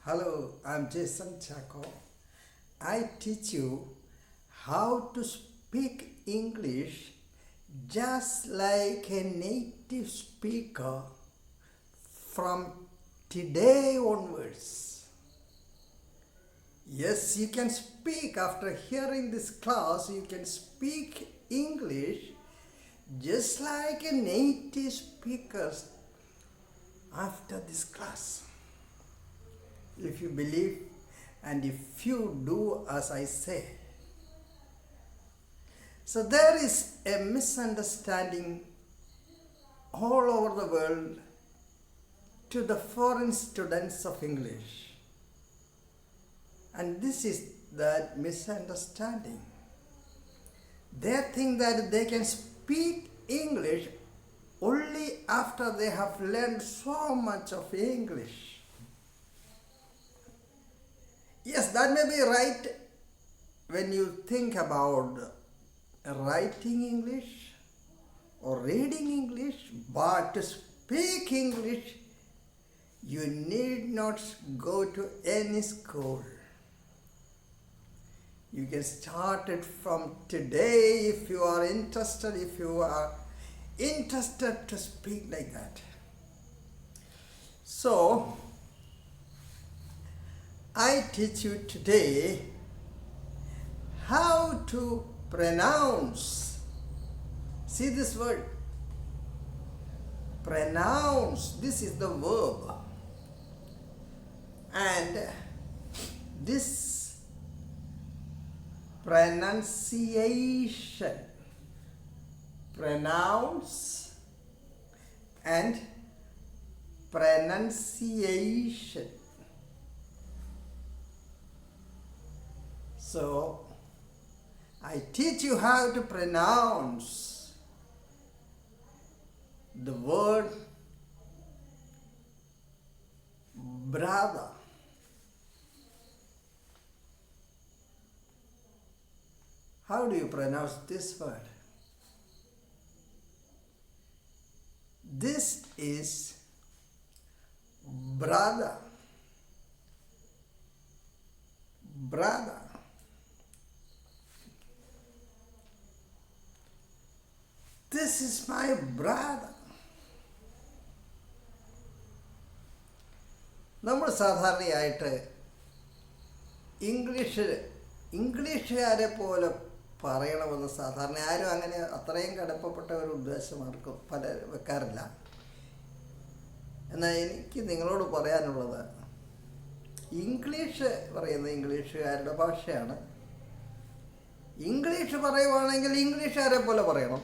Hello, I'm Jason Chaco. I teach you how to speak English just like a native speaker from today onwards. Yes, you can speak after hearing this class, you can speak English just like a native speaker after this class. If you believe and if you do as I say. So there is a misunderstanding all over the world to the foreign students of English. And this is that misunderstanding. They think that they can speak English only after they have learned so much of English. Yes, that may be right when you think about writing English or reading English, but to speak English, you need not go to any school. You can start it from today if you are interested to speak like that. So, I teach you today how to pronounce. See this word? Pronounce. This is the verb. And this pronunciation. Pronounce and pronunciation. So, I teach you how to pronounce the word brother. How do you pronounce this word? This is brother. Brother. This is my brother. നമ്മൾ സാധാരണയായിട്ട് ഇംഗ്ലീഷുകാരെ പോലെ പറയണമെന്ന് സാധാരണ ആരും അങ്ങനെ അത്രയും കടുപ്പപ്പെട്ട ഒരു ഉദ്ദേശം ആർക്കും വെക്കാറില്ല. എന്നാൽ എനിക്ക് നിങ്ങളോട് പറയാനുള്ളത് ഇംഗ്ലീഷ് പറയുന്നത് ഇംഗ്ലീഷുകാരുടെ ഭാഷയാണ്. ഇംഗ്ലീഷ് പറയുവാണെങ്കിൽ ഇംഗ്ലീഷുകാരെ പോലെ പറയണം.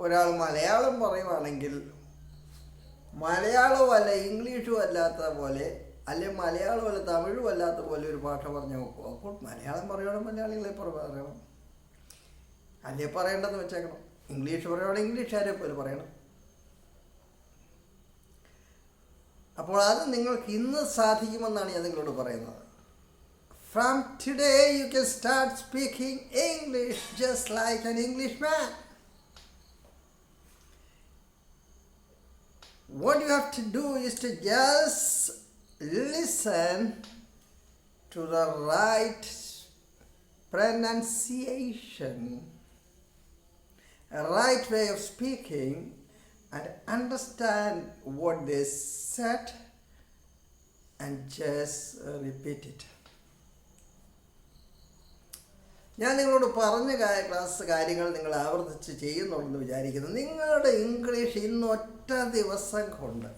ഒരാൾ മലയാളം പറയുവാണെങ്കിൽ മലയാളവും അല്ല ഇംഗ്ലീഷും അല്ലാത്ത പോലെ, അല്ലെങ്കിൽ മലയാളം അല്ല തമിഴും അല്ലാത്ത പോലെ ഒരു ഭാഷ പറഞ്ഞു നോക്കും. അപ്പോൾ മലയാളം പറയണം, മലയാളികളെ പറയണം, അല്ലേ പറയേണ്ടതെന്ന് വെച്ചേക്കണം. ഇംഗ്ലീഷ് പറയുകയാണെങ്കിൽ ഇംഗ്ലീഷുകാരെ പോലെ പറയണം. അപ്പോൾ അത് നിങ്ങൾക്ക് ഇന്ന് സാധിക്കുമെന്നാണ് ഞാൻ നിങ്ങളോട് പറയുന്നത്. From today you can start speaking English just like an Englishman. What you have to do is to just listen to the right pronunciation, a right way of speaking, and understand what they said and just repeat it. ഞാൻ നിങ്ങളോട് പറഞ്ഞ കാര്യങ്ങൾ നിങ്ങൾ ആവർത്തിച്ച് ചെയ്യുന്നുണ്ടെന്ന് വിചാരിക്കുന്നു. നിങ്ങളുടെ English ഇന്ന് ഒറ്റ ദിവസം കൊണ്ട്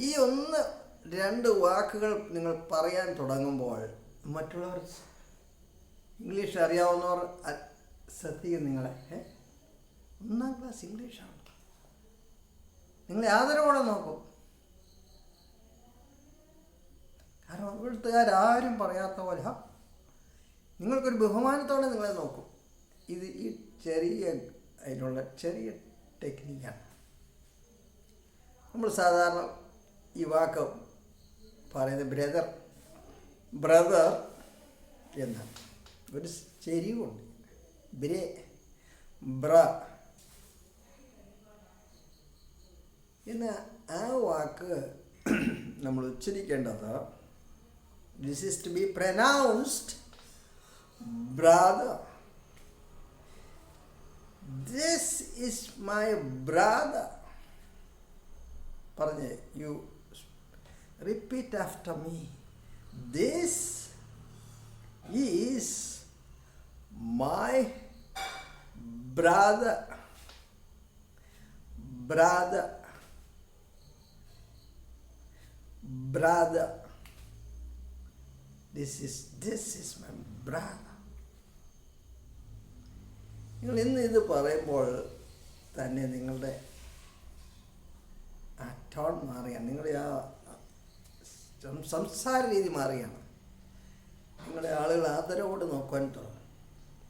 ഈ 1-2 വാക്കുകൾ നിങ്ങൾ പറയാൻ തുടങ്ങുമ്പോൾ മറ്റുള്ളവർ ഇംഗ്ലീഷ് അറിയാവുന്നവർ ശ്രദ്ധിക്കും നിങ്ങളെ. 1ാം ക്ലാസ് ഇംഗ്ലീഷാണ്. നിങ്ങളെ ആദരവോടെ നോക്കും. കാരണം ഇവിടുത്തുകാരും പറയാത്ത പോലെ നിങ്ങൾക്കൊരു ബഹുമാനത്തോടെ നിങ്ങളെ നോക്കും. ഇത് ഈ അതിനുള്ള ചെറിയ ടെക്നിക്കാണ്. നമ്മൾ സാധാരണ ഈ വാക്ക് പറയുന്നത് ബ്രദർ എന്നാണ്. ഒരു ചെരിവുണ്ട്. ബ്ര എന്നാൽ ആ വാക്ക് നമ്മൾ ഉച്ചരിക്കേണ്ടത് this is to be pronounced brother. This is my brother. പറഞ്ഞേ, you repeat after me. This is my brother. Brother, brother, this is my brother. നിങ്ങൾ ഇന്ന് ഇത് പറയുമ്പോൾ തന്നെ നിങ്ങളുടെ ആ ടോൺ മാറുകയാണ്, നിങ്ങളുടെ ആ സംസാര രീതി മാറുകയാണ്. നിങ്ങളുടെ ആളുകൾ ആദരവോട് നോക്കാൻ തുടങ്ങും.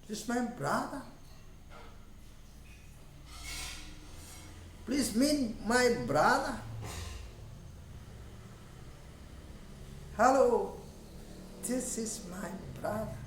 This is my brother. Please meet my brother. Hello, this is my brother.